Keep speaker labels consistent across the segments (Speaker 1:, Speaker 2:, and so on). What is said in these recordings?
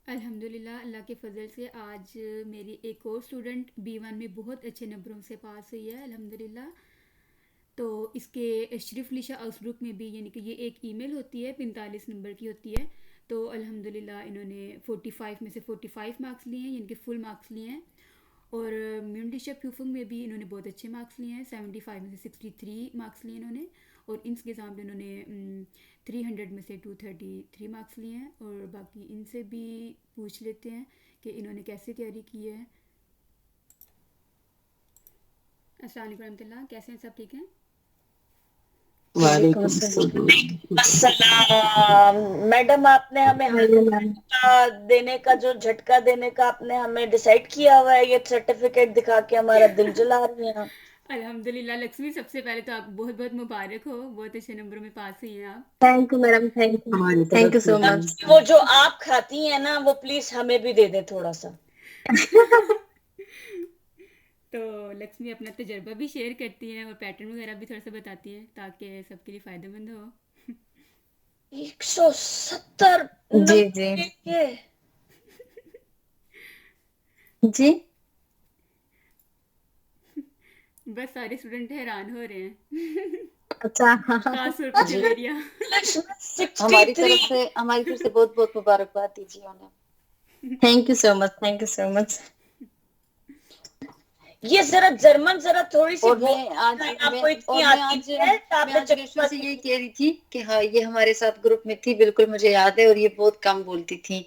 Speaker 1: अल्हम्दुलिल्लाह अल्लाह के फ़ज़ल से आज मेरी एक और स्टूडेंट B1 में बहुत अच्छे नंबरों से पास हुई है अल्हम्दुलिल्लाह। तो इसके शरीफलिशा आउटलुक में भी यानी कि ये एक ईमेल होती है 45 नंबर की होती है। तो अल्हम्दुलिल्लाह इन्होंने 45 में से 45 मार्क्स लिए हैं यानी कि फुल मार्क्स लिए हैं। और म्यूनडिशा प्यूफंग में भी इन्होंने बहुत अच्छे मार्क्स लिए हैं 75 में से 63 मार्क्स लिए इन्होंने। और इनके एग्ज़ाम इन्होंने 300 में से 233 मार्क्स लिए हैं। और बाकी इनसे भी पूछ लेते हैं कि इन्होंने कैसे तैयारी की है। अस्सलाम वालेकुम रहमतुल्लाह, कैसे हैं सब? ठीक हैं?
Speaker 2: वालेकुम
Speaker 3: अस्सलाम। मैडम, आपने हमें
Speaker 2: अस्सलाम।
Speaker 3: देने का जो झटका देने का आपने हमें डिसाइड किया हुआ है, ये सर्टिफिकेट दिखा के हमारा दिल जला रही हैं आप।
Speaker 1: अल्हम्दुलिल्लाह लक्ष्मी, सबसे पहले तो आपको बहुत बहुत मुबारक हो, बहुत अच्छे नंबरों में पास हुई हैं आप।
Speaker 2: Thank you madam, thank you,
Speaker 4: हमारी
Speaker 2: थैंक
Speaker 4: तरफ
Speaker 2: यू
Speaker 4: से
Speaker 2: सो
Speaker 4: भी
Speaker 2: मच।
Speaker 3: वो जो आप खाती हैं ना, वो प्लीज हमें भी दे दें थोड़ा सा।
Speaker 1: तो लक्ष्मी अपना तजर्बा भी शेयर करती हैं और पैटर्न वगैरह भी थोड़ा सा बताती हैं ताकि सबके लिए फ़ायदेमंद हो।
Speaker 3: 170
Speaker 2: जी जी
Speaker 3: नंबर के।
Speaker 2: जी।
Speaker 1: बस सारे स्टूडेंट हैरान हो रहे हैं।
Speaker 2: अच्छा।
Speaker 1: खास तौर पे
Speaker 2: जी,
Speaker 1: जवेरिया।
Speaker 2: हमारी
Speaker 3: 63।
Speaker 2: तरफ से हमारी तरफ से बहुत बहुत मुबारकबाद दीजिए उन्हें। Thank you so much, thank you so much.
Speaker 3: ये जरा जर्मन जरा थोड़ी सी
Speaker 2: और
Speaker 3: बोल
Speaker 2: मैं आज
Speaker 3: दिखाएं,
Speaker 2: मैं
Speaker 3: आपको इतनी
Speaker 2: और
Speaker 3: आती है तो
Speaker 2: मैं
Speaker 3: आपने
Speaker 2: आज रेशो से
Speaker 3: चक्कर।
Speaker 2: यही कह रही थी कि हाँ, ये हमारे साथ ग्रुप में थी, बिल्कुल मुझे याद है। और ये बहुत कम बोलती थी।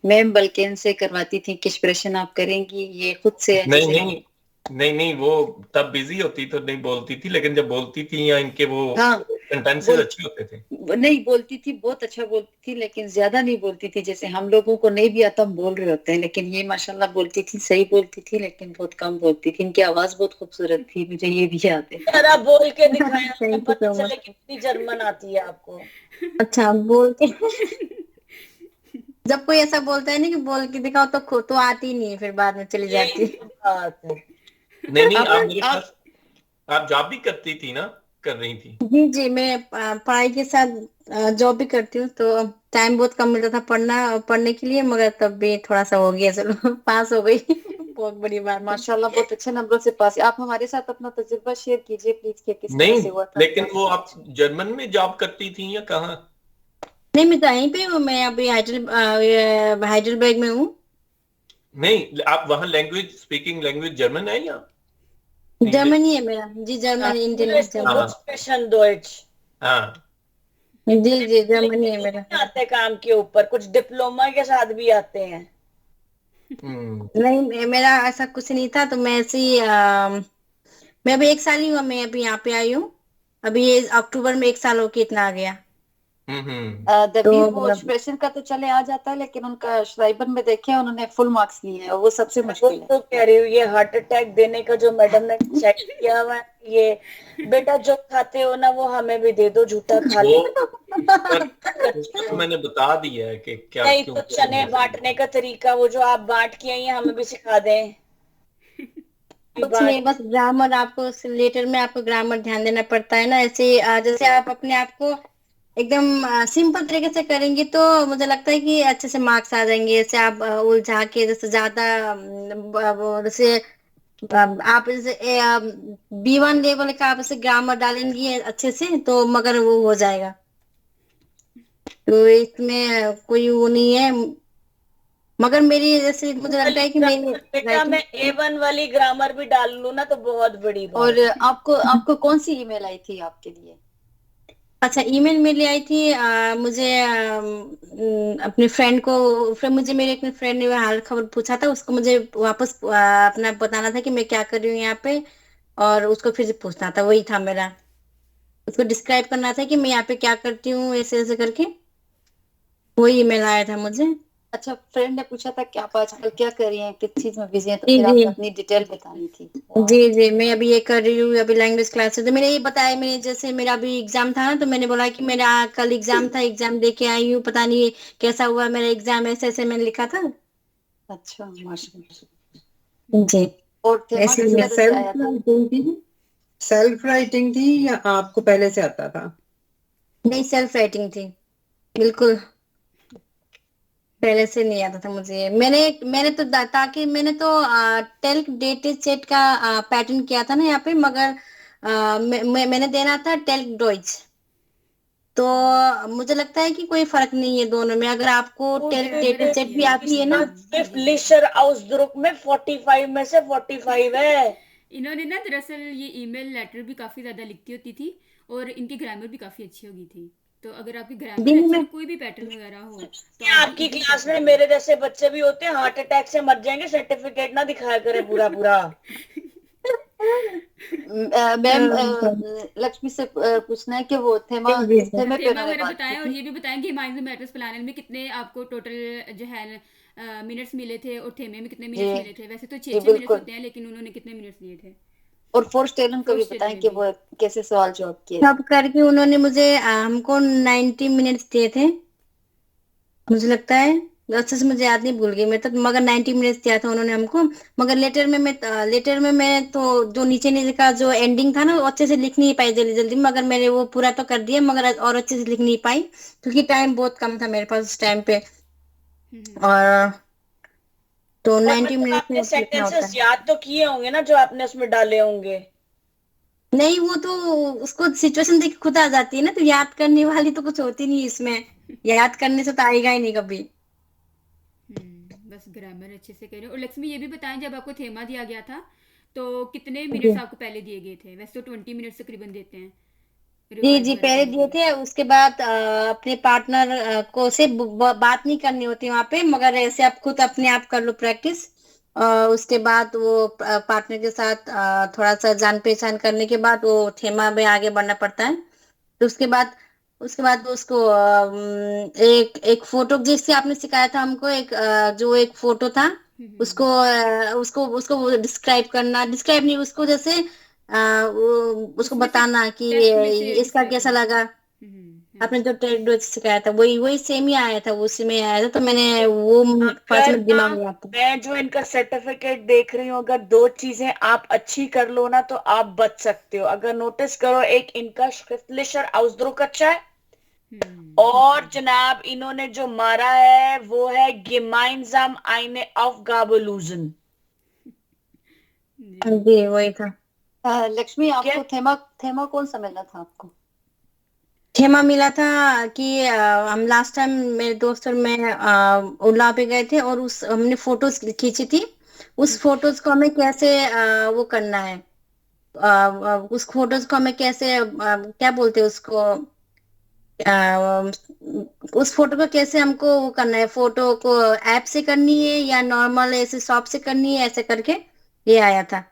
Speaker 2: मैम बल्कि इनसे करवाती थी कि एक्सप्रेशन आप करेंगी, ये खुद से
Speaker 5: नहीं
Speaker 2: जैसे
Speaker 5: नहीं नहीं नहीं, वो तब बिजी होती तो नहीं बोलती थी, लेकिन जब बोलती थी या इनके वो
Speaker 2: हाँ
Speaker 5: सेंटेंसेस
Speaker 2: बोल
Speaker 5: अच्छे होते थे।
Speaker 2: नहीं बोलती थी, बहुत अच्छा बोलती थी, लेकिन ज्यादा नहीं बोलती थी। जैसे हम लोगों को नहीं भी आता हम बोल रहे होते हैं, लेकिन ये माशाल्लाह बोलती थी, सही बोलती थी, लेकिन बहुत कम बोलती थी। इनकी आवाज बहुत खूबसूरत थी, मुझे ये भी याद है।
Speaker 3: जरा बोल के दिखाएं, हमें
Speaker 2: थैंक यू
Speaker 3: पता
Speaker 2: सो
Speaker 3: चले
Speaker 2: मच।
Speaker 3: कितनी जर्मन आती है आपको।
Speaker 2: अच्छा बोल के जब कोई ऐसा बोलता है ना कि बोल के दिखाओ, तो खुद तो आती नहीं है, फिर बाद में चली
Speaker 3: यही
Speaker 2: जाती
Speaker 3: तो बात है।
Speaker 5: नहीं नहीं,
Speaker 2: आप
Speaker 5: आप मेरे
Speaker 2: आप
Speaker 5: पास आप जॉब भी करती थी ना, कर रही थी।
Speaker 2: जी जी, मैं पढ़ाई के साथ जॉब भी करती हूँ, तो टाइम बहुत कम मिलता था पढ़ने के लिए, मगर तब भी थोड़ा सा हो गया, चलो पास हो गई। बहुत बड़ी बात, माशाल्लाह बहुत अच्छे नंबरों से पास। आप हमारे साथ अपना तजुर्बा शेयर कीजिए प्लीज, कि किस तरह
Speaker 5: नहीं,
Speaker 2: से हुआ था
Speaker 5: लेकिन
Speaker 2: आपका।
Speaker 5: वो आप जर्मन में जॉब करती थी या कहाँ?
Speaker 2: नहीं, मैं तो यहीं पे हूँ, मैं अभी हाइडलबर्ग में हूँ।
Speaker 5: नहीं, आप वहाँ लैंग्वेज स्पीकिंग लैंग्वेज जर्मन है या इंग्लिश?
Speaker 2: जर्मनी है मेरा जी, जर्मन, इंडियन जर्मन।
Speaker 5: हाँ
Speaker 3: स्पेशल डॉइच।
Speaker 5: हाँ।
Speaker 2: जी जी, जर्मनी है
Speaker 3: लिखने
Speaker 2: मेरा।
Speaker 3: नहीं आते काम के ऊपर, कुछ डिप्लोमा के साथ भी आते हैं।
Speaker 5: हम्म।
Speaker 2: नहीं, मेरा ऐसा कुछ नहीं था, तो मैं ऐसे ही मैं अभी 1 साल ही हुआ, मैं अभी यहाँ पे आई हूँ। अभी ये अक्टूबर में 1 साल होके इतना आ गया।
Speaker 5: हम्म।
Speaker 2: दबीर वो एक्सप्रेशन का तो चले आ जाता है, लेकिन उनका श्राइबर में देखे उन्होंने फुल मार्क्स लिए हैं, और वो सबसे
Speaker 3: मैं वही
Speaker 2: मुश्किल है।
Speaker 3: तो कह रही हूँ, ये हार्ट अटैक देने का जो मैडम ने चेक किया हुआ है, ये बेटा जो खाते हो ना वो हमें भी दे दो, झूठा खा
Speaker 5: वो
Speaker 3: ले।
Speaker 5: पर उसका तो मैंने बता दिया है कि क्या
Speaker 3: नहीं
Speaker 5: क्यों
Speaker 3: तो
Speaker 5: करना
Speaker 3: चने
Speaker 5: है।
Speaker 3: बांटने का तरीका, वो जो आप बांट के आई हैं, हमें भी सिखा दें कि
Speaker 2: कुछ
Speaker 3: बांट।
Speaker 2: नहीं, बस ग्रामर, आपको लेटर में आपको ग्रामर ध्यान देना पड़ता है ना। ऐसे जैसे आप अपने आप को एकदम सिंपल तरीके से करेंगे, तो मुझे लगता है कि अच्छे से मार्क्स आ जाएंगे। जैसे आप उलझा के, जैसे ज्यादा वो जैसे आप जैसे B1 लेवल का आप ऐसे ग्रामर डालेंगे अच्छे से, तो मगर वो हो जाएगा। तो इसमें कोई वो नहीं है, मगर मेरी जैसे मुझे लगता
Speaker 3: वाली
Speaker 2: है कि मेरी
Speaker 3: ग्रामर बेटा,
Speaker 2: राइटिंग।
Speaker 3: मैं A1 वाली ग्रामर भी डाल लूँ ना तो बहुत बड़ी
Speaker 2: और
Speaker 3: बात।
Speaker 2: आपको आपको कौन सी ईमेल आई थी आपके लिए? अच्छा, ईमेल मेरी आई थी मुझे अपने फ्रेंड को, फिर मुझे मेरे एक फ्रेंड ने हाल खबर पूछा था, उसको मुझे वापस अपना बताना था कि मैं क्या कर रही हूँ यहाँ पे, और उसको फिर से पूछना था, वही था मेरा। उसको डिस्क्राइब करना था कि मैं यहाँ पे क्या करती हूँ, ऐसे ऐसे करके, वही ईमेल आया था मुझे। अच्छा, फ्रेंड ने पूछा था कि आप आजकल क्या कर रही हैं, किस चीज में बिजी हैं, तो जी फिर जी आपने अपनी डिटेल बतानी थी। जी जी, मैं अभी ये कर रही हूँ, अभी लैंग्वेज क्लास है। तो मैंने ये बताया, मैंने जैसे मेरा अभी एग्जाम था ना, तो मैंने बोला कि मेरा कल एग्जाम था, एग्जाम दे के आई हूँ, पता नहीं कैसा हुआ मेरा एग्जाम, ऐसे ऐसे मैंने लिखा था। अच्छा, माशाल्लाह जी।
Speaker 4: और थेमा
Speaker 2: ऐसे
Speaker 4: किस
Speaker 2: ही
Speaker 4: तरह से सेल्फ आया था? राइटिंग थी, सेल्फ राइटिंग थी या आपको पहले से आता था?
Speaker 2: नहीं, सेल्फ राइटिंग थी, बिल्कुल। पहले से नहीं आता था मुझे। मैंने मैंने तो ताकि मैंने तो टेल्क डेट सेट का पैटर्न किया था ना यहाँ पे, मगर मैंने देना था टेल्क डॉइच। तो मुझे लगता है कि कोई फर्क नहीं है दोनों में, अगर आपको
Speaker 3: वो
Speaker 2: टेल्क
Speaker 1: ग्रामर
Speaker 2: डेट
Speaker 1: अच्छी
Speaker 2: सेट
Speaker 1: है
Speaker 2: भी
Speaker 1: इनकी,
Speaker 2: आती है ना।
Speaker 3: सिर्फ
Speaker 1: जी।
Speaker 3: लिशर आउसब्रुक में 45 में से 45 है।
Speaker 1: इन्होंने ना दरअसल ये ईमेल लेटर भी काफ़ी ज़्यादा लिखती होती थी, और इनकी ग्रामर भी काफ़ी अच्छी होगी थी। तो अगर आपकी ग्रामर
Speaker 2: दिन
Speaker 1: अच्छी
Speaker 2: में
Speaker 1: और कोई भी पैटर्न वगैरह हो तो
Speaker 3: ये
Speaker 1: आप भी
Speaker 3: आपकी
Speaker 1: इजीली कर
Speaker 3: क्लास में
Speaker 1: सकते हो।
Speaker 3: मेरे जैसे बच्चे भी होते हैं, हार्ट अटैक से मर जाएंगे, सर्टिफिकेट ना दिखाया करे पूरा पूरा।
Speaker 6: मैम,
Speaker 2: हाँ,
Speaker 6: लक्ष्मी से पूछना है कि वो थेमा
Speaker 2: जी जी
Speaker 6: किस
Speaker 2: जी।
Speaker 6: थेमे पे
Speaker 1: थेमा
Speaker 6: उन्होंने
Speaker 1: वगैरह
Speaker 6: बात की
Speaker 1: बताएं, और
Speaker 6: थी?
Speaker 1: ये भी बताएं कि माइंड मैटर्स प्लानर में कितने आपको टोटल जो है मिनट्स मिले थे, और थेमे में कितने
Speaker 6: जी
Speaker 1: मिनट्स मिले थे। वैसे तो छः
Speaker 6: जी
Speaker 1: छः मिनट्स
Speaker 6: बिल्कुल।
Speaker 1: होते हैं, लेकिन उन्होंने कितने मिनट्स लिए थे।
Speaker 6: और फोर्थ टेलम का भी
Speaker 1: फोर्थ स्टेलर
Speaker 6: बताएं
Speaker 1: में
Speaker 6: कि
Speaker 1: भी।
Speaker 6: वो कैसे सवाल जवाब किए थे।
Speaker 2: सब करके उन्होंने मुझे हमको 90 मिनट्स दिए थे, मुझे लगता है। अच्छे से मुझे याद नहीं, भूल गई मैं तो, मगर 90 मिनट्स दिया था उन्होंने हमको। मगर लेटर में मैं तो जो नीचे नीचे का जो एंडिंग था ना, वो अच्छे से लिख नहीं पाई जल्दी जल्दी, मगर मैंने वो पूरा तो कर दिया, मगर और अच्छे से लिख नहीं पाई क्योंकि टाइम बहुत कम था मेरे पास उस टाइम पे।
Speaker 1: हम्म।
Speaker 2: और तो
Speaker 3: और
Speaker 2: 90 मिनट्स में
Speaker 3: आपने
Speaker 2: लिखना होता
Speaker 3: सेंटेंसेस
Speaker 2: है।
Speaker 3: याद तो किए होंगे ना जो आपने उसमें डाले होंगे।
Speaker 2: नहीं, वो तो उसको सिचुएशन देख के खुद आ जाती है ना, तो याद करने वाली तो कुछ होती नहीं इसमें। याद करने से तो आएगा ही नहीं कभी।
Speaker 1: बस ग्रामर अच्छे से करें। और लक्ष्मी ये भी बताएं, जब आपको थेमा दिया गया था तो कितने मिनट्स
Speaker 2: जी
Speaker 1: आपको पहले दिए गए थे। वैसे तो 20 मिनट्स तकरीबन देते हैं
Speaker 2: जी
Speaker 1: रिवाइज
Speaker 2: जी,
Speaker 1: वगैरह
Speaker 2: पहले
Speaker 1: करने के
Speaker 2: दिए
Speaker 1: लिए।
Speaker 2: थे। उसके बाद अपने पार्टनर को से बात नहीं करनी होती वहां पे, मगर ऐसे आप खुद अपने आप कर लो प्रैक्टिस। उसके बाद वो पार्टनर के साथ थोड़ा सा जान पहचान करने के बाद वो थेमा में आगे बढ़ना पड़ता है। तो उसके बाद उसको एक एक फोटो जिससे आपने सिखाया था हमको, जो एक फोटो था,
Speaker 1: हम्म।
Speaker 2: उसको उसको डिस्क्राइब करना, डिस्क्राइब नहीं, उसको जैसे उसको
Speaker 1: उसमें से
Speaker 2: बताना कि
Speaker 1: टेक्स्ट में से
Speaker 2: इसका
Speaker 1: डिस्क्राइब
Speaker 2: कैसा
Speaker 1: करना।
Speaker 2: लगा।
Speaker 1: हाँ
Speaker 2: आपने
Speaker 1: जी।
Speaker 2: जो ट्रेड सिखाया था वही वही सेम ही आया था, उसी में आया था, तो मैंने वो पास
Speaker 3: अगर
Speaker 2: में
Speaker 3: ना
Speaker 2: दिमाग में आता।
Speaker 3: मैं जो इनका सर्टिफिकेट देख रही हूँ, अगर दो चीजें आप अच्छी कर लो ना तो आप बच सकते हो। अगर नोटिस करो, एक इनका श्रिफ्टलिशर आउसद्रुक अच्छा है, और जनाब इन्होंने जो मारा है वो है gemeinsam eine Aufgabe lösen।
Speaker 1: जी।
Speaker 2: जी वही था।
Speaker 6: लक्ष्मी,
Speaker 3: ठीक है।
Speaker 6: आपको थेमा थेमा कौन सा मिला था आपको?
Speaker 2: खेमा मिला था कि हम लास्ट टाइम मेरे दोस्त और मैं उला पे गए थे, और उस हमने फोटोज खींची थी। उस फोटोज को हमें कैसे वो करना है, उस फोटोज को हमें कैसे क्या बोलते हैं उसको, अ, उस फोटो को कैसे हमको वो करना है, फोटो को ऐप से करनी है या नॉर्मल ऐसे शॉप से करनी है, ऐसे करके ये आया था।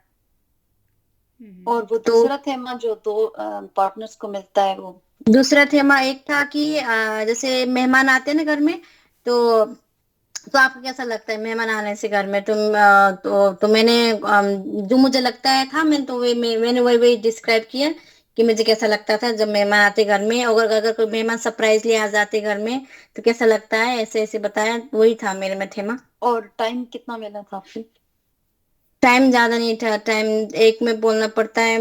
Speaker 6: और वो
Speaker 2: तो
Speaker 6: दूसरा थेमा जो दो पार्टनर्स को मिलता है वो?
Speaker 2: दूसरा थेमा एक था कि जैसे मेहमान आते हैं ना घर में, तो आपको कैसा लगता है मेहमान आने से घर में, तो मैंने जो मुझे लगता है था, मैंने वही वही डिस्क्राइब किया कि मुझे कैसा लगता था जब मेहमान आते घर में, और अगर कोई मेहमान सरप्राइजली आ जाते घर में तो कैसा लगता है, ऐसे ऐसे बताया, वही था मेरे में थेमा।
Speaker 6: और टाइम कितना मिला था आपको?
Speaker 2: टाइम ज्यादा नहीं था, टाइम एक में बोलना पड़ता है,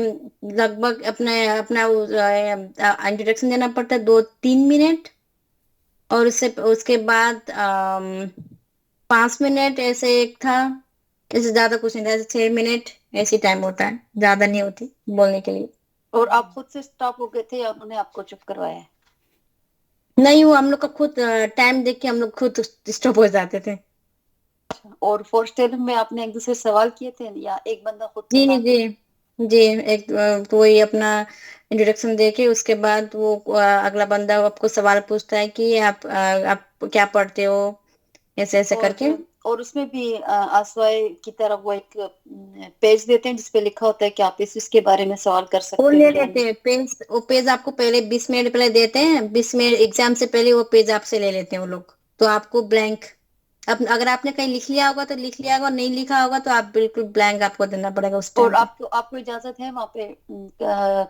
Speaker 2: लगभग अपने अपना इंट्रोडक्शन देना पड़ता है 2-3 मिनट, और उससे उसके बाद 5 मिनट ऐसे एक था। ऐसे ज्यादा कुछ नहीं था, ऐसे 6 मिनट ऐसी टाइम होता है, ज्यादा नहीं होती बोलने के लिए।
Speaker 6: और आप खुद से स्टॉप हो गए थे या उन्होंने आपको चुप करवाया है?
Speaker 2: नहीं, वो हम लोग का खुद टाइम देख के हम लोग खुद स्टॉप हो जाते थे।
Speaker 6: और फोर्थ टेलम में आपने एक दूसरे से सवाल किए थे या एक बंदा खुद
Speaker 2: जी
Speaker 6: बता
Speaker 2: जी
Speaker 6: के?
Speaker 2: जी। एक तो वही अपना इंट्रोडक्शन देके उसके बाद वो अगला बंदा आपको सवाल पूछता है कि आप क्या पढ़ते हो, ऐसे ऐसे करके।
Speaker 6: और उसमें भी आसवाई की तरह वो एक पेज देते हैं जिसपे लिखा होता है कि आप इसके बारे में सवाल कर
Speaker 2: वो
Speaker 6: सकते हो
Speaker 2: ले
Speaker 6: या
Speaker 2: लेते
Speaker 6: नहीं।
Speaker 2: हैं पेज, वो पेज आपको पहले 20 मिनट पहले देते हैं, 20 मिनट एग्जाम से पहले वो पेज आपसे ले लेते हैं वो लोग। तो आपको ब्लैंक, अगर आपने कहीं लिख लिया होगा तो लिख लिया होगा, नहीं लिखा होगा तो आप बिल्कुल ब्लैंक आपको देना पड़ेगा उस
Speaker 6: और
Speaker 2: टाइम पे।
Speaker 6: आपको आपको इजाजत है वहां पे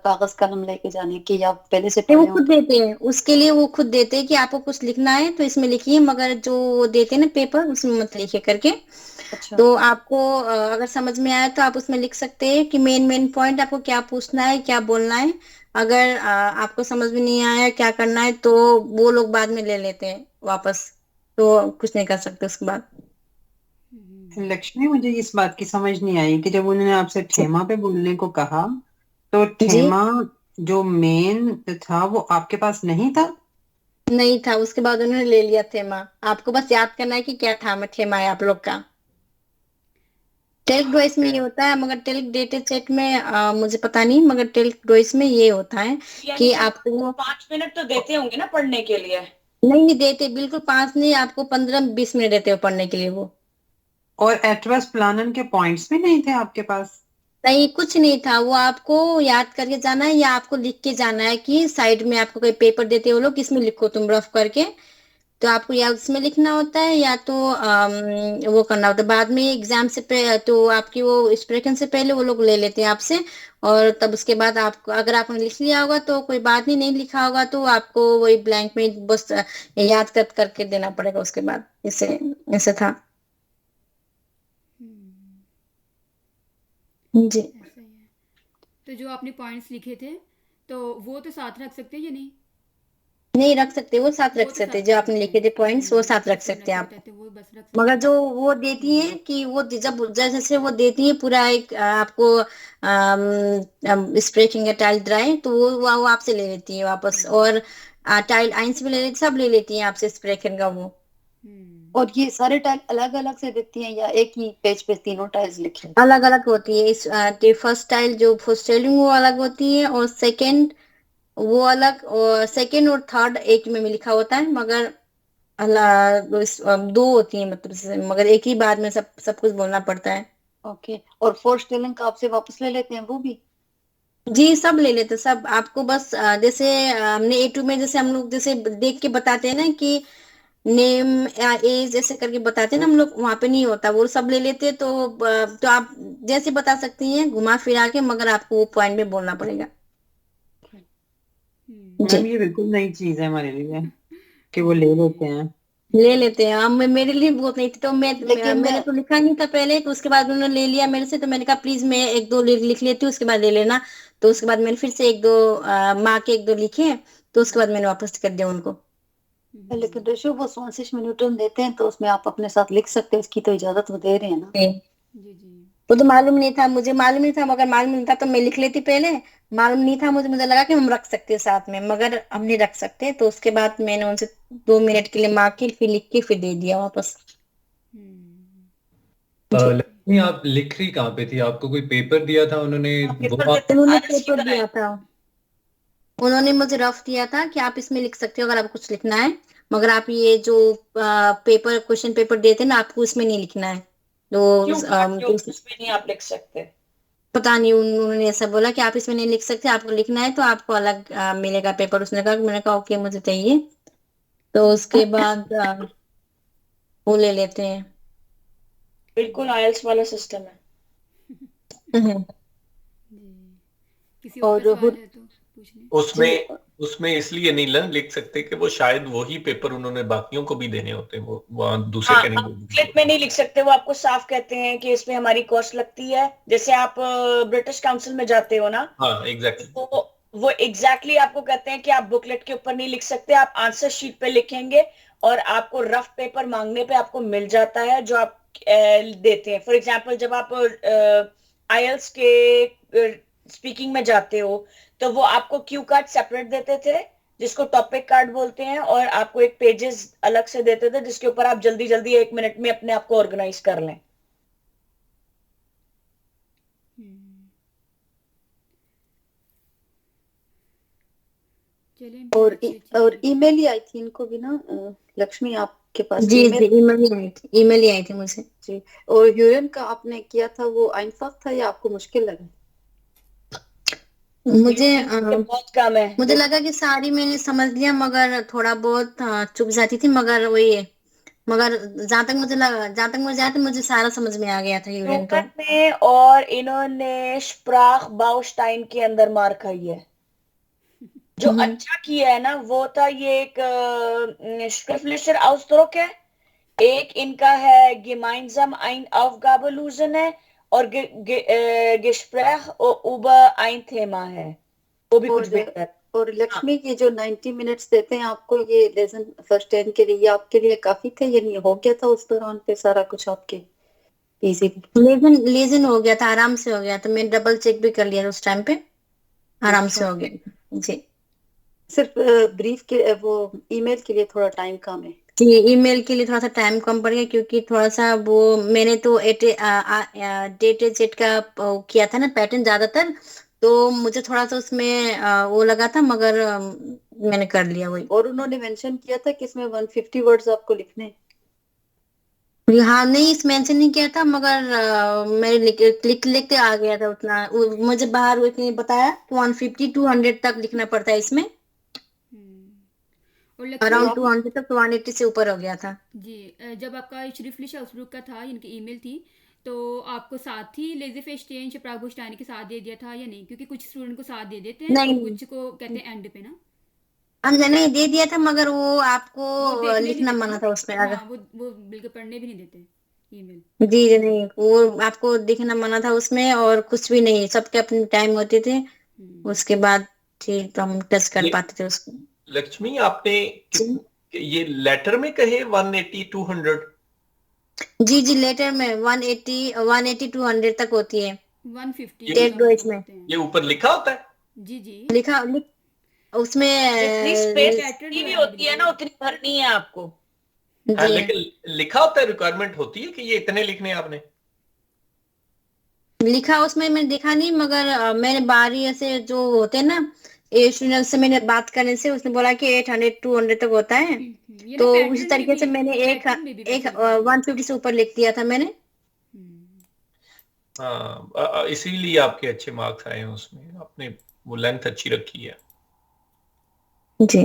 Speaker 6: कागज कलम लेके जाने की या पहले से
Speaker 2: नहीं, वो
Speaker 6: पढ़े हो
Speaker 2: खुद
Speaker 6: तो?
Speaker 2: देते हैं, उसके लिए वो खुद देते हैं कि आपको कुछ लिखना है तो इसमें लिखिए, मगर जो वो देते हैं ना पेपर, उसमें मत लिखिए करके।
Speaker 6: अच्छा।
Speaker 2: तो आपको अगर समझ में आया तो आप उसमें लिख सकते हैं कि मेन मेन पॉइंट आपको क्या पूछना है, क्या बोलना है। अगर आपको समझ में नहीं आया क्या करना है, तो वो लोग बाद में ले लेते हैं वापस, तो कुछ नहीं कर सकते उसके बाद।
Speaker 4: लक्ष्मी, मुझे इस बात की समझ नहीं आई कि जब उन्होंने आपसे ठेमा पे बोलने को कहा तो
Speaker 2: जी
Speaker 4: ठेमा जो मेन था वो आपके पास नहीं था?
Speaker 2: नहीं था, उसके बाद उन्होंने ले लिया थेमा। आपको बस याद करना है कि क्या था में थेमा है आप लोग का। टेल्क डॉइस में ये होता है, मगर टेल्क डेटा सेट में मुझे पता नहीं, मगर टेल्क डॉइस में ये होता है
Speaker 3: यानी
Speaker 2: कि
Speaker 3: कि
Speaker 2: आपको वो
Speaker 3: 5 मिनट तो देते होंगे ना पढ़ने के लिए।
Speaker 2: नहीं देते, बिल्कुल 5 नहीं, आपको 15-20 मिनट देते हो पढ़ने के लिए वो।
Speaker 4: और एटवस प्लानन के पॉइंट्स भी नहीं थे आपके पास?
Speaker 2: नहीं, कुछ नहीं था, वो आपको याद करके जाना है या आपको लिख के जाना है कि साइड में आपको कोई पेपर देते हो लोग, इसमें लिखो तुम रफ करके। तो आपको या उसमें लिखना होता है या तो वो करना होता है बाद में एग्जाम से तो आपकी वो स्प्रेकन से पहले वो लोग ले लेते हैं आपसे। और तब उसके बाद आपको अगर आपने लिख लिया होगा तो कोई बात नहीं, नहीं लिखा होगा तो आपको वही ब्लैंक में बस याद करके देना पड़ेगा उसके बाद। इसे ऐसे था जी।
Speaker 1: ऐसा ही है। तो जो आपने पॉइंट्स लिखे थे तो वो तो साथ रख सकते हैं या नहीं?
Speaker 2: नहीं रख सकते, वो साथ
Speaker 1: वो
Speaker 2: रख
Speaker 1: तो
Speaker 2: सकते,
Speaker 1: साथ
Speaker 2: जो
Speaker 1: रख
Speaker 2: आपने
Speaker 1: सकते
Speaker 2: लिखे
Speaker 1: हैं।
Speaker 2: थे पॉइंट्स वो साथ रख
Speaker 1: जो
Speaker 2: सकते हैं
Speaker 1: नकल
Speaker 2: आप।
Speaker 1: बताते हैं वो बस रख
Speaker 2: मगर
Speaker 1: सकते
Speaker 2: जो
Speaker 1: हैं।
Speaker 2: वो देती है कि वो जब जैसे वो देती है पूरा एक आपको स्प्रेकिंग या टाइल ड्राई, तो वो आपसे ले लेती है वापस। और टाइल आइंस भी ले लेती, सब ले लेती है आपसे स्प्रेकिंग का वो।
Speaker 6: और ये सारे टाइल अलग अलग से देती हैं या एक ही पेज पे तीनों टाइल्स लिखे?
Speaker 2: अलग अलग होती है। इस फर्स्ट टाइल जो फर्स्ट टाइलिंग वो अलग होती है, और सेकंड वो अलग, और सेकंड और थर्ड एक में लिखा होता है, मगर दो होती है मतलब मगर एक ही बार में सब कुछ बोलना पड़ता है।
Speaker 6: ओके। और फोर्थ स्टेलिंग का आपसे वापस ले लेते हैं वो भी?
Speaker 2: जी सब ले लेते सब। आपको बस जैसे हमने A2 में जैसे हम लोग जैसे देख के बताते हैं ना कि नेम या एज ऐसे करके बताते हैं ना हम लोग, वहां पे नहीं होता, वो सब ले लेते हैं। तो आप जैसे बता सकती हैं घुमा फिरा के, मगर आपको वो पॉइंट में बोलना पड़ेगा। जी
Speaker 4: मैम ये बिल्कुल नई चीज है हमारे लिए कि वो ले लेते हैं।
Speaker 2: ले लेते हैं हम। मेरे लिए बहुत नहीं थी, तो
Speaker 6: लेकिन
Speaker 2: मैंने तो लिखा नहीं था पहले, तो उसके बाद उन्होंने ले लिया मेरे से, तो मैंने कहा प्लीज मैं एक दो लिख लेती हूँ, उसके बाद ले लेना। तो उसके बाद मैंने फिर से एक दो माँ के एक दो लिखे, तो उसके बाद मैंने वापस कर दिया उनको।
Speaker 6: लेकिन ऋषु वो 64 न्यूटन देते हैं तो उसमें आप अपने साथ लिख सकते हैं, उसकी तो इजाजत वो दे रहे हैं ना।
Speaker 2: जी।
Speaker 1: जी जी।
Speaker 2: वो तो मालूम नहीं था, मुझे मालूम नहीं था, मगर मालूम नहीं था तो मैं लिख लेती पहले। मालूम नहीं था मुझे लगा कि हम रख सकते हैं साथ में, मगर हम नहीं रख सकते। तो उसके बाद मैंने उनसे 2 मिनट के लिए माँ के फिर लिख के फिर दे दिया वापस। जी
Speaker 7: लक्ष्मी, आप लिख रही कहाँ पे थी? आपको कोई पेपर दिया था उन्होंने?
Speaker 3: पेपर
Speaker 7: वो
Speaker 3: देते
Speaker 2: उन्होंने
Speaker 3: आयल्स की
Speaker 2: पेपर
Speaker 3: तरह
Speaker 2: दिया
Speaker 3: है।
Speaker 2: था, उन्होंने मुझे रफ दिया था कि आप इसमें लिख सकते हो अगर आपको कुछ लिखना है, मगर आप ये जो पेपर क्वेश्चन पेपर देते हैं ना, आपको इसमें नहीं लिखना है।
Speaker 3: क्यों क्यों उसमें नहीं आप लिख सकते?
Speaker 2: पता नहीं उन्होंने ऐसा बोला कि आप इसमें नहीं लिख सकते, आपको लिखना है तो आपको अलग मिलेगा पेपर। उसने कहा, मैंने कहा ओके मुझे चाहिए। तो उसके बाद वो ले लेते हैं।
Speaker 3: बिल्कुल आयल्स वाला सिस्टम है।
Speaker 2: हम्म।
Speaker 1: जी। किसी और
Speaker 6: और
Speaker 1: का सवाल है तो पूछ लें।
Speaker 5: उसमें उसमें इसलिए नहीं लिख सकते कि वो शायद वही पेपर उन्होंने बाकियों को भी देने होते हैं, वो वहां दूसरे
Speaker 3: हाँ, आप
Speaker 5: कैटेगरी
Speaker 3: क्लिप में नहीं लिख सकते, वो आपको साफ कहते हैं कि इसमें हमारी कॉस्ट लगती है। जैसे आप ब्रिटिश काउंसिल में जाते हो ना,
Speaker 5: हाँ एग्जैक्टली।
Speaker 3: वो एग्जैक्टली आपको कहते हैं कि आप बुकलेट के ऊपर नहीं लिख सकते, आप आंसर शीट पे लिखेंगे और आपको रफ पेपर मांगने पे आपको मिल जाता है जो आप देते हैं। फॉर एग्जांपल जब आप आईएलटीएस के स्पीकिंग में जाते हो तो वो आपको क्यू कार्ड सेपरेट देते थे जिसको टॉपिक कार्ड बोलते हैं, और आपको एक पेजेस अलग से देते थे जिसके ऊपर आप जल्दी जल्दी 1 मिनट में अपने आप को ऑर्गेनाइज कर लें।
Speaker 1: चलिए
Speaker 6: और
Speaker 1: अच्छी अच्छी
Speaker 6: और
Speaker 1: चीज़।
Speaker 6: ईमेल ही आई थी इनको भी ना लक्ष्मी, आपके पास
Speaker 2: जी
Speaker 6: ईमेल?
Speaker 2: जी ईमेल ही आई थी, ईमेल ही आई थी मुझे।
Speaker 6: जी। और ह्यूरन का आपने किया था वो आइंसाफ था या आपको मुश्किल लगा?
Speaker 2: मुझे
Speaker 3: बहुत कम है।
Speaker 2: मुझे लगा कि सारी मैंने समझ लिया, मगर थोड़ा बहुत चुप जाती थी, मगर वही है। मगर जहाँ तक मुझे आता मुझे सारा समझ में आ गया था यूरेन तो।
Speaker 3: ह्यूमन में और इन्होंने स्प्राख बाउस्टाइन के अंदर मार खाई है। जो अच्छा किया है ना वो था ये एक schriftlicher Ausdruck है, एक इनका है gemeinsam ein Aufgabe lösen है, और Gespräch über ein Thema है, वो भी
Speaker 6: और
Speaker 3: कुछ बेहतर।
Speaker 6: और लक्ष्मी के जो 90 मिनट्स देते हैं आपको ये लेसन फर्स्ट 10 के लिए, ये आपके लिए काफी थे, यानी हो गया था उस दौरान पे सारा कुछ आपके इजीली?
Speaker 2: लेजन हो गया था, आराम से हो गया था, मैंने डबल चेक भी कर लिया था उस टाइम पे, आराम से
Speaker 6: अच्छा,
Speaker 2: हो गया जी।
Speaker 6: सिर्फ ब्रीफ के वो ईमेल के लिए थोड़ा टाइम कम है।
Speaker 2: जी, ईमेल के लिए थोड़ा सा टाइम कम पड़ गया क्योंकि थोड़ा सा वो मैंने तो डेटा जेट का किया था ना पैटर्न ज्यादातर, तो मुझे थोड़ा सा उसमें वो लगा था, मगर मैंने कर लिया वही।
Speaker 6: और उन्होंने मेंशन किया था कि इसमें 150 वर्ड्स आपको लिखने हैं।
Speaker 2: हाँ नहीं, इस मेंशन नहीं किया था, मगर मेरे लिख लिख के आ गया था उतना, मुझे बाहर उसने बताया 150-200 तक लिखना पड़ता है इसमें,
Speaker 1: और लक्ष्मी
Speaker 2: अराउंड
Speaker 6: आप
Speaker 2: 200 तक, 180 से ऊपर हो गया था।
Speaker 1: जी, जब आपका श्रीफलिशा उसरूक का था, इनकी ईमेल थी, तो आपको साथ ही लेज़ी फेस चेंज प्रागोष्टानी के साथ दे दिया था या नहीं? क्योंकि कुछ स्टूडेंट को साथ दे देते हैं और
Speaker 2: नहीं,
Speaker 1: कुछ को कहते हैं एंड पे ना,
Speaker 2: हमने नहीं दे दिया था, मगर वो
Speaker 1: वो
Speaker 2: आपको
Speaker 1: देखने नहीं
Speaker 2: लिखना
Speaker 1: देते
Speaker 2: मना
Speaker 1: ना,
Speaker 2: था उसमें अगर।
Speaker 1: हाँ वो बिल्कुल पढ़ने भी नहीं देते ईमेल।
Speaker 2: जी जी, नहीं, वो आपको दिखना मना था उसमें, और कुछ भी नहीं, सबके अपने टाइम होते थे,
Speaker 1: हम्म,
Speaker 2: उसके बाद ठीक तो हम टच कर
Speaker 5: ये
Speaker 2: पाते थे उसको।
Speaker 5: लक्ष्मी आपने
Speaker 2: जी
Speaker 5: ये लेटर में कहे 180-200?
Speaker 2: जी जी, लेटर में 180 200 तक होती है
Speaker 1: 150
Speaker 5: ये
Speaker 1: का
Speaker 2: टेट डॉइच
Speaker 1: मतलब
Speaker 2: में,
Speaker 1: होते हैं।
Speaker 5: ये ऊपर लिखा होता है?
Speaker 1: जी जी,
Speaker 2: उसमें
Speaker 3: जितनी स्पेस
Speaker 1: पैटर्न जो
Speaker 3: भी
Speaker 1: है
Speaker 3: होती है ना
Speaker 1: बिल्कुल।
Speaker 3: उतनी भरनी है आपको।
Speaker 5: हाँ,
Speaker 2: जी
Speaker 5: लेकिन लिखा होता है, रिक्वायरमेंट होती है कि ये इतने लिखने हैं आपने?
Speaker 2: लिखा उसमें मैंने देखा नहीं, मगर मैंने बारी ऐसे जो होते हैं ना, ए स्टूडेंट से मैंने बात करने से उसने बोला कि 800-200 तक होता है,
Speaker 1: ये ना
Speaker 2: तो उसी
Speaker 1: पैटर्न में
Speaker 2: तरीके
Speaker 1: भी,
Speaker 2: से मैंने एक
Speaker 1: पैटर्न में भी
Speaker 2: एक
Speaker 1: वैसे लिखा है।
Speaker 2: 150 से ऊपर लिख दिया था मैंने।
Speaker 1: हम्म,
Speaker 5: हाँ, इसीलिए आपके अच्छे मार्क्स आए हैं उसमें, आपने वो लेंथ अच्छी रखी है।
Speaker 2: जी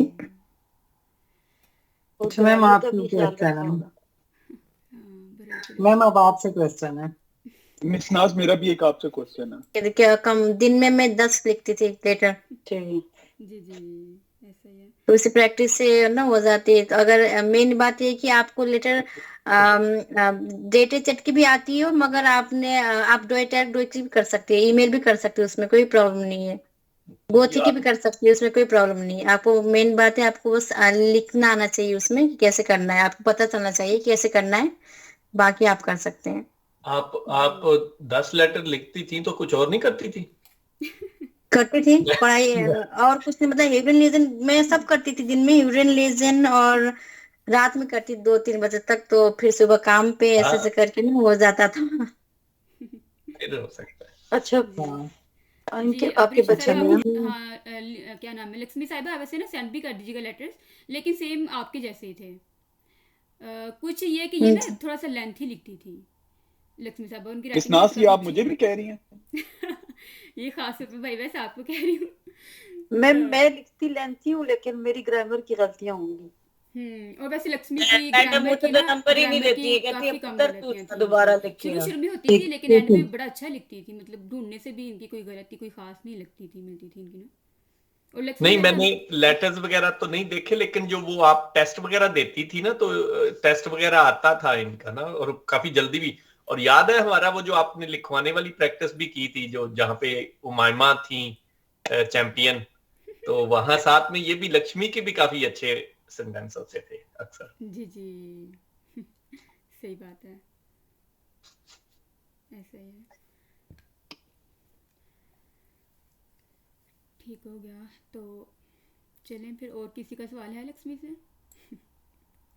Speaker 6: और
Speaker 4: अच्छा मैम,
Speaker 6: ग्रामर का
Speaker 4: आपकी
Speaker 6: भी ख्याल
Speaker 4: क्वेश्चन
Speaker 6: रखा
Speaker 4: है।
Speaker 6: होगा।
Speaker 1: हाँ बराबर
Speaker 4: मैम
Speaker 1: है।
Speaker 4: अब आपसे क्वेश्चन है।
Speaker 8: मिस नाज, मेरा भी एक आपसे क्वेश्चन है।
Speaker 2: क्या कम दिन में मैं 10 लिखती थी लेटर,
Speaker 6: ठीक,
Speaker 1: जी जी, ऐसा ही है।
Speaker 2: तो उसी प्रैक्टिस से ना हो जाती है। तो अगर मेन बात ये है कि आपको लेटर डेटे चेट की भी आती हो, मगर आप डोएट भी कर सकते हैं, ईमेल भी कर सकते हैं, उसमें कोई प्रॉब्लम नहीं है, गोथी की
Speaker 5: यार
Speaker 2: भी कर सकती है, उसमें कोई प्रॉब्लम नहीं है। आपको मेन बात है, आपको बस लिखना आना चाहिए उसमें कि कैसे करना है, आपको पता चलना चाहिए कि कैसे करना है, बाकी आप कर सकते हैं।
Speaker 5: आप 10 लेटर लिखती थी तो कुछ और नहीं करती थी?
Speaker 2: करती थी पढ़ाई, और कुछ नहीं, मतलब यूरिन लेजन मैं सब करती थी, दिन में यूरिन लेजन, और रात में करती 2-3 बजे तक, तो फिर सुबह काम पे ऐसे ऐसे
Speaker 5: हाँ,
Speaker 2: करके ना हो जाता था।
Speaker 5: फिर हो सकता है।
Speaker 6: अच्छा।
Speaker 1: जी
Speaker 4: हाँ
Speaker 1: जी,
Speaker 6: आपके
Speaker 1: वृक्षा
Speaker 6: बच्चे
Speaker 1: साहिबा
Speaker 6: में
Speaker 1: आप, हाँ क्या नाम है, लक्ष्मी साहिबा वैसे ना सेंड भी कर दीजिएगा लेटर्स, लेकिन सेम आपके जैसे ही थे। कुछ ये कि ये ना
Speaker 2: जी
Speaker 1: थोड़ा सा लेंथी लिखती थी लक्ष्मी साहिबा, उनकी
Speaker 8: मिस
Speaker 1: राइटिंग
Speaker 8: नाज,
Speaker 1: वैसे
Speaker 8: ये
Speaker 1: काफ़ी
Speaker 8: आप
Speaker 1: अच्छी
Speaker 8: मुझे
Speaker 1: है।
Speaker 8: भी कह रही हैं?
Speaker 1: ये खास तौर पे भाई वैसे आपको कह रही हूँ।
Speaker 6: मैं लिखती लेंथी हूँ, लेकिन मेरी ग्रामर की गलतियां होंगी।
Speaker 1: और वैसे लक्ष्मी की
Speaker 3: मैडम
Speaker 1: ग्रामर
Speaker 3: मुझे
Speaker 1: की
Speaker 3: तो
Speaker 1: ना,
Speaker 3: नंबर ही नहीं
Speaker 1: ग्रामर की
Speaker 3: देती है, कहती है
Speaker 1: काफ़ी कम
Speaker 3: पुत्र तू
Speaker 1: गलतियाँ
Speaker 3: इसका
Speaker 1: थी इनकी।
Speaker 3: दोबारा
Speaker 1: शुरू
Speaker 3: लिखेगा।
Speaker 1: शुरू में होती थी, लेकिन एंड में बड़ा अच्छा लिखती थी, मतलब ढूंढने से भी इनकी कोई गलती कोई खास नहीं लगती थी, मिलती थी इनकी ना। और लक्ष्मी
Speaker 5: नहीं,
Speaker 1: का
Speaker 5: मैंने
Speaker 1: ना,
Speaker 5: लेटर्स वगैरह तो नहीं देखे, लेकिन जो वो आप टेस्ट वगैरह देती थी ना, तो टेस्ट वगैरह आता था इनका ना, और काफी जल्दी भी। और याद है हमारा वो जो आपने लिखवाने वाली प्रैक्टिस भी की थी, जो जहाँ पे उमायमा थी चैंपियन, तो वहां साथ में ये भी लक्ष्मी के भी काफी अच्छे सेंटेंस होते थे अक्सर।
Speaker 1: जी जी, सही बात है, ऐसा ही है। ठीक हो गया, तो चलें फिर, और किसी का सवाल है लक्ष्मी से?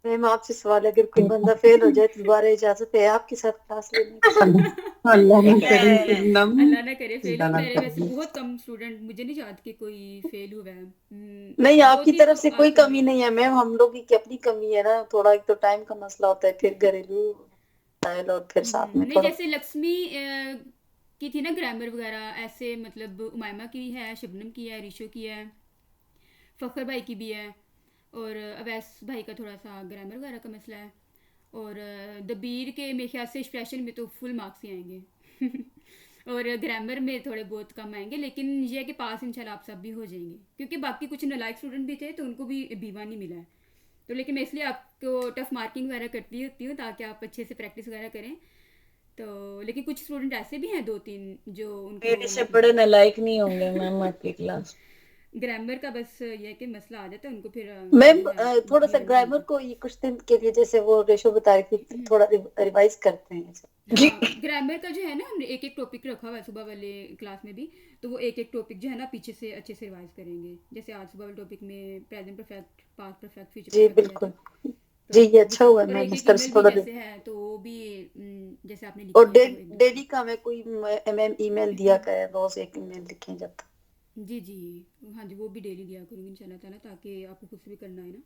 Speaker 6: मैम आपसे सवाल है, अगर कोई बंदा फेल हो जाए तो दोबारा इजाजत है आपके साथ क्लास लेने की?
Speaker 4: अल्लाह ना करे,
Speaker 1: अल्लाह ना करे फेल हो।
Speaker 4: अल्लाह ना
Speaker 1: मेरे वैसे
Speaker 4: करे।
Speaker 1: बहुत कम स्टूडेंट, मुझे नहीं याद कि कोई फेल हुआ है।
Speaker 6: नहीं,
Speaker 1: दो
Speaker 6: आपकी
Speaker 1: तीन
Speaker 6: तरफ
Speaker 1: तो
Speaker 6: से कोई
Speaker 1: आते
Speaker 6: कमी
Speaker 1: हैं।
Speaker 6: नहीं है मैम, हम लोग की अपनी कमी है ना, थोड़ा एक तो टाइम का मसला होता है, फिर घरेलू मसाइल, और फिर साथ में
Speaker 1: नहीं,
Speaker 6: थोड़ा।
Speaker 1: जैसे लक्ष्मी की थी ना ग्रामर वगैरह ऐसे, मतलब उमायमा की है, शबनम की है, रिशो की है, फ़खर भाई की भी है, और अवैस भाई का थोड़ा सा ग्रामर वगैरह का मसला है, और दबीर के मेरे ख्याल से एक्सप्रेशन में तो फुल मार्क्स ही आएंगे और ग्रामर में थोड़े बहुत कम आएंगे, लेकिन ये है कि पास इंशाल्लाह आप सब भी हो जाएंगे, क्योंकि बाकी कुछ नालायक स्टूडेंट भी थे तो उनको भी B1 नहीं मिला है। तो लेकिन मैं इसलिए आपको टफ मार्किंग वगैरह करती होती हूँ ताकि आप अच्छे से प्रैक्टिस वगैरह करें। तो लेकिन कुछ स्टूडेंट ऐसे भी हैं 2-3 जो उनको
Speaker 3: मेरे से
Speaker 1: मतलब,
Speaker 3: बड़े नालायक नहीं होंगे मैम आपकी क्लास।
Speaker 1: ग्रामर का बस ये है कि मसला आ जाता है उनको फिर
Speaker 6: मैम
Speaker 1: जो है
Speaker 6: थोड़ा सा
Speaker 1: रिवाइज
Speaker 6: ग्रामर
Speaker 1: मिलता
Speaker 6: को ये कुछ दिन के लिए जैसे वो रेशो बता रही थी थोड़ा रिवाइज करते हैं
Speaker 1: है। हाँ, ग्रामर का जो है ना हमने एक एक टॉपिक रखा हुआ है सुबह वाले क्लास में भी, तो वो एक एक टॉपिक जो है ना पीछे से अच्छे से रिवाइज करेंगे। जैसे आज सुबह वाले टॉपिक में present perfect, past perfect, future
Speaker 6: जी
Speaker 1: परफेक्ट दिया
Speaker 6: बिल्कुल
Speaker 1: था,
Speaker 6: जी
Speaker 1: तो
Speaker 6: ये
Speaker 1: वो भी
Speaker 6: अच्छा
Speaker 1: सब,
Speaker 6: हुआ है
Speaker 1: और
Speaker 6: मैम
Speaker 1: एक
Speaker 6: इस
Speaker 1: एक
Speaker 6: तरह से
Speaker 1: ईमेल भी
Speaker 6: थोड़ा
Speaker 1: जैसे है तो वो भी जैसे आपने
Speaker 6: और
Speaker 1: लिखी है तो एकदम
Speaker 6: डेली का हमें कोई मैम ईमेल दिया करे रोज एक ईमेल लिखें जब तक
Speaker 1: जी जी, हाँ जी, वो भी डेली दिया करूँगी इंशाल्लाह ताला, ताकि आपको खुद से भी करना है ना।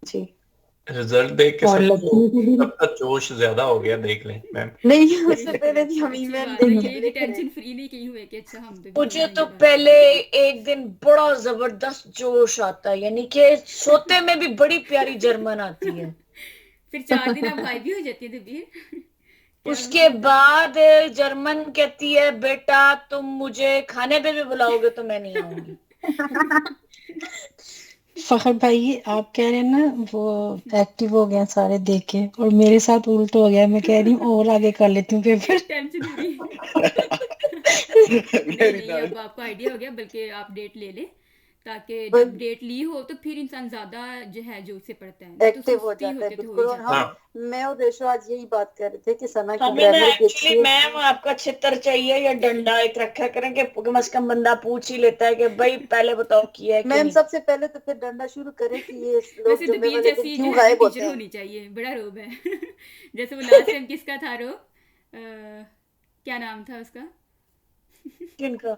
Speaker 6: जी
Speaker 5: रिजल्ट देख के
Speaker 4: और लक्ष्मी को भी
Speaker 5: सबका जोश ज्यादा हो गया, देख लें मैम।
Speaker 6: नहीं
Speaker 1: ये
Speaker 6: उससे
Speaker 1: शुक्र
Speaker 6: पहले
Speaker 1: है,
Speaker 6: भी हम
Speaker 1: अच्छी
Speaker 6: ईमेल
Speaker 1: बात है,
Speaker 6: लिख
Speaker 1: ये कि
Speaker 6: लिख रहे
Speaker 1: टेंशन फ्री नहीं कहीं हुए कि अच्छा हम तो भी
Speaker 3: मुझे
Speaker 1: छोड़
Speaker 3: तो
Speaker 1: देंगे
Speaker 3: पहले एक दिन बड़ा जबरदस्त जोश आता है, यानी कि सोते में भी बड़ी प्यारी जर्मन आती है।
Speaker 1: फिर 4 दिन आप गायब भी हो जाती है दबीर क्या
Speaker 3: उसके
Speaker 1: बात है।
Speaker 3: बाद जर्मन कहती है बेटा तुम मुझे खाने पे भी बुलाओगे तो मैं नहीं आऊंगी।
Speaker 9: फखर भाई आप कह रहे हैं ना वो एक्टिव हो गए हैं सारे देख के, और मेरे साथ उल्ट हो गया, मैं कह रही हूँ और आगे कर लेती हूँ पेपर।
Speaker 1: टेंशन फ्री नहीं
Speaker 8: वेरी
Speaker 1: नहीं,
Speaker 8: नाइस।
Speaker 1: अब आपको आइडिया हो गया, बल्कि आप डेट ले लें ताकि
Speaker 6: पर
Speaker 1: जब डेट ली हो तो फिर इंसान ज्यादा जो है जोर से पढ़ता है, नहीं तो
Speaker 6: एक्टिव हो
Speaker 1: सुस्ती
Speaker 6: जाता है
Speaker 1: होते तो हो
Speaker 6: बिल्कुल
Speaker 1: ही
Speaker 6: और
Speaker 1: जाता
Speaker 6: हम
Speaker 1: है।
Speaker 6: मैं और रेशो आज यही बात कर रहे थे कि सना की
Speaker 3: हमें ना
Speaker 6: ग्रामर भी
Speaker 3: एक्चुअली
Speaker 6: अच्छी है
Speaker 3: मैम आपका छितर चाहिए या डंडा एक रखा करें कि कम से कम बंदा पूछ ही लेता है कि भाई पहले बताओ किया है कि
Speaker 6: मैम
Speaker 3: नहीं।
Speaker 6: सबसे पहले तो फिर डंडा शुरू करें कि ये लोग
Speaker 1: वैसे
Speaker 6: जुम्मे
Speaker 1: दबीर
Speaker 6: वाले दिन
Speaker 1: जैसी जो
Speaker 6: क्यों
Speaker 1: है ना
Speaker 6: गायब होते
Speaker 1: टीचर
Speaker 6: हैं
Speaker 1: होनी चाहिए, बड़ा रोब है जैसे वो लास्ट टाइम किसका था रोब, क्या नाम था उसका
Speaker 3: किनका?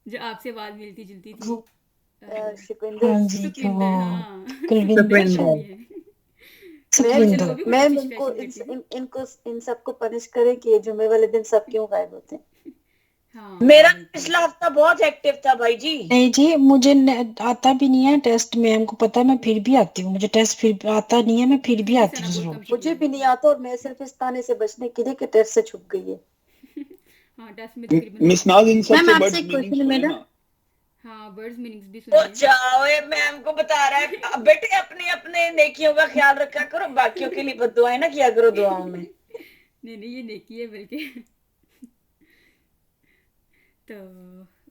Speaker 1: जो आपसे आवाज मिलती जुलती थी,
Speaker 6: शिकविंदर
Speaker 9: हाँ जी कि वो
Speaker 1: सुखविंदर, हाँ
Speaker 9: कुलविंदर,
Speaker 1: दबीर
Speaker 4: सुखविंदर।
Speaker 1: भी है
Speaker 6: मैम
Speaker 1: चलो वो
Speaker 9: सुखविंदर।
Speaker 1: भी बड़ी
Speaker 6: मैम
Speaker 1: अच्छी
Speaker 6: इनको
Speaker 1: स्पेशल करती थी।
Speaker 6: इनको इन सबको पनिश करें कि ये जुम्मे वाले दिन सब क्यों गायब होते हैं
Speaker 1: हाँ
Speaker 3: मेरा
Speaker 1: बिल्कुल,
Speaker 3: पिछला हफ्ता बहुत एक्टिव था भाई जी।
Speaker 9: नहीं जी मुझे आता भी नहीं है टेस्ट, मैम को पता है मैं फिर भी आती हूँ, मुझे टेस्ट फिर भी आता नहीं है, मैं फिर भी
Speaker 1: फिर भी
Speaker 9: आती
Speaker 1: सना
Speaker 9: हूँ
Speaker 1: बहुत
Speaker 9: जरूर।
Speaker 1: कम
Speaker 6: मुझे
Speaker 1: शुक्रिया
Speaker 6: भी नहीं आता और मैं सिर्फ इस ताने से बचने के लिए कि टेस्ट से छुप गई है
Speaker 1: हाँ टेस्ट में तकरीबन
Speaker 8: मिस
Speaker 1: आता
Speaker 8: नाज
Speaker 1: है।
Speaker 8: इन
Speaker 2: मैम
Speaker 8: सबसे
Speaker 2: आपसे
Speaker 8: वर्ड्स
Speaker 2: एक
Speaker 8: मीनिंग
Speaker 2: क्वेश्चन है
Speaker 8: सुने
Speaker 2: मेरा।
Speaker 8: ना।
Speaker 1: हाँ वर्ड्स मीनिंग्स भी
Speaker 3: तो
Speaker 1: सुनिए।
Speaker 3: जाओ ये मैम को बता रहा है अब बेटे अपने अपने नेकियों का ख्याल रखा करो, बाकियों के लिए बद्दुआएं ना किया करो दुआओं में।
Speaker 1: नहीं नहीं, ये नेकी है बल्कि तो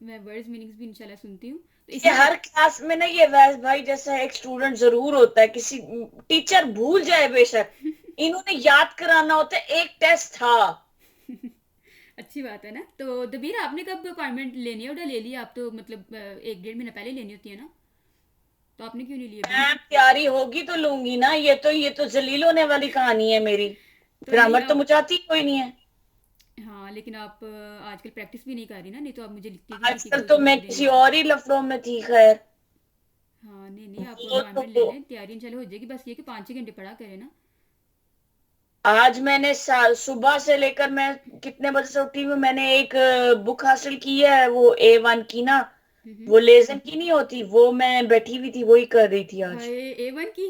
Speaker 1: मैं वर्ड्स मीनिंग्स भी इंशाल्लाह सुनती हूँ, तो
Speaker 3: ये
Speaker 1: इसमें
Speaker 3: हर क्लास में ना ये वैस भाई जैसा एक स्टूडेंट जरूर होता है, किसी टीचर भूल जाए बेशक, इन्होंने याद कराना होता है। एक टेस्ट था
Speaker 1: अच्छी बात है ना। तो दबीर आपने कब अपॉइंटमेंट लेनी है, उधर ले लिया आप तो, मतलब 1-1.5 महीना पहले लेनी होती है ना, तो आपने क्यों नहीं लिया अभी?
Speaker 3: मैम तैयारी होगी तो लूंगी ना, ये तो जलील होने वाली कहानी है मेरी।
Speaker 1: तो नहीं
Speaker 3: ग्रामर तो
Speaker 1: अब,
Speaker 3: मुझे आती कोई नहीं है।
Speaker 1: हाँ लेकिन आप आजकल प्रैक्टिस भी नहीं कर रही ना, नहीं तो आप मुझे लिखती कि किसी
Speaker 3: आजकल
Speaker 1: को
Speaker 3: तो
Speaker 1: लिख
Speaker 3: मैं
Speaker 1: के
Speaker 3: किसी
Speaker 1: देनी थी।
Speaker 3: और ही लफड़ों में थी। खैर
Speaker 1: हाँ नहीं नहीं, आप
Speaker 3: वो
Speaker 1: अपॉइंटमेंट ले
Speaker 3: तो
Speaker 1: लें, तैयारी इंशाल्लाह हो जाएगी, बस ये कि 5-6 घंटे पढ़ा करें ना।
Speaker 3: आज मैंने सुबह से लेकर मैं कितने बजे से उठी हूँ, मैंने एक बुक हासिल की है वो A1 की ना,
Speaker 1: हम्म,
Speaker 3: वो लेजन की नहीं होती, वो मैं बैठी हुई थी वही कर रही थी आज।
Speaker 1: हाय A1 की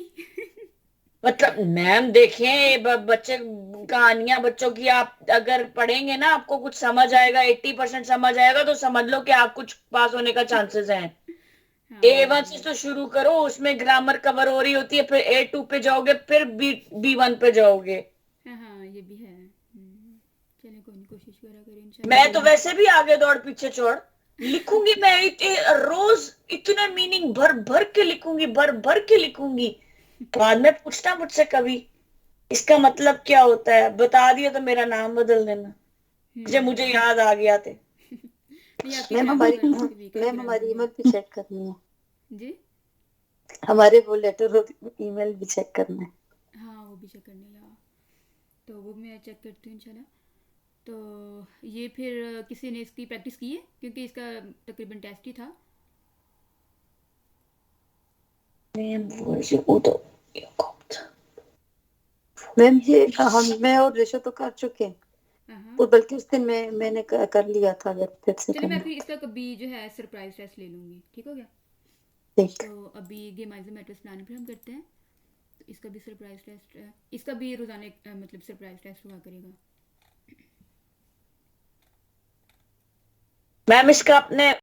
Speaker 3: मतलब मैम देखें ये बच्चे कहानियां बच्चों की आप अगर पढ़ेंगे ना आपको कुछ समझ आएगा, 80% समझ आएगा तो समझ लो कि आप कुछ पास होने का चांसेस हैं।
Speaker 1: हाँ ये
Speaker 3: A1
Speaker 1: भी
Speaker 3: से
Speaker 1: है,
Speaker 3: तो शुरू करो, उसमें ग्रामर कवर हो रही होती है, फिर A2 पे जाओगे, फिर B1 पे जाओगे।
Speaker 1: हाँ हाँ ये भी है। चलिए कोई नहीं, कोशिश करा करें इंशाल्लाह।
Speaker 3: मैं तो वैसे भी आगे दौड़ पीछे छोड़ लिखूंगी मैं रोज इतना मीनिंग भर भर के लिखूंगी, भर भर के लिखूंगी। बाद में पूछना मुझसे कभी इसका मतलब क्या होता है, बता दिया तो मेरा नाम बदल देना जब मुझे याद आ गया थे।
Speaker 1: नहीं आपकी
Speaker 6: मैम
Speaker 1: ग्रामर
Speaker 6: हमारी
Speaker 1: वाला काफी वीक है,
Speaker 6: मैम
Speaker 1: ग्रामर
Speaker 6: हमारी
Speaker 1: में
Speaker 6: ईमेल भी चेक करनी है
Speaker 1: जी।
Speaker 6: हमारे वो लेटर और ईमेल भी चेक करना है
Speaker 1: हाँ वो भी चेक करने लगा, तो वो मैं चेक करती हूँ इंशाल्लाह। तो ये फिर किसी ने इसकी प्रैक्टिस की है, क्योंकि इसका तकरीबन टेस्ट ही था।
Speaker 6: मैम ये मैं और रेशो तो कर चुके हैं
Speaker 1: हाँ
Speaker 6: और बल्कि उस दिन मैंने कर लिया था, अगर फिर से
Speaker 1: चलिए मैं
Speaker 6: करना
Speaker 1: फिर इसका कभी जो है सरप्राइज टेस्ट ले लूँगी, ठीक हो गया।
Speaker 6: ठीक
Speaker 1: तो अभी गेम मैटर्स प्लान पर हम करते हैं, तो इसका भी सरप्राइज टेस्ट है, इसका भी रोज़ाना मतलब सरप्राइज टेस्ट हुआ करेगा।
Speaker 3: मैम इसका अपने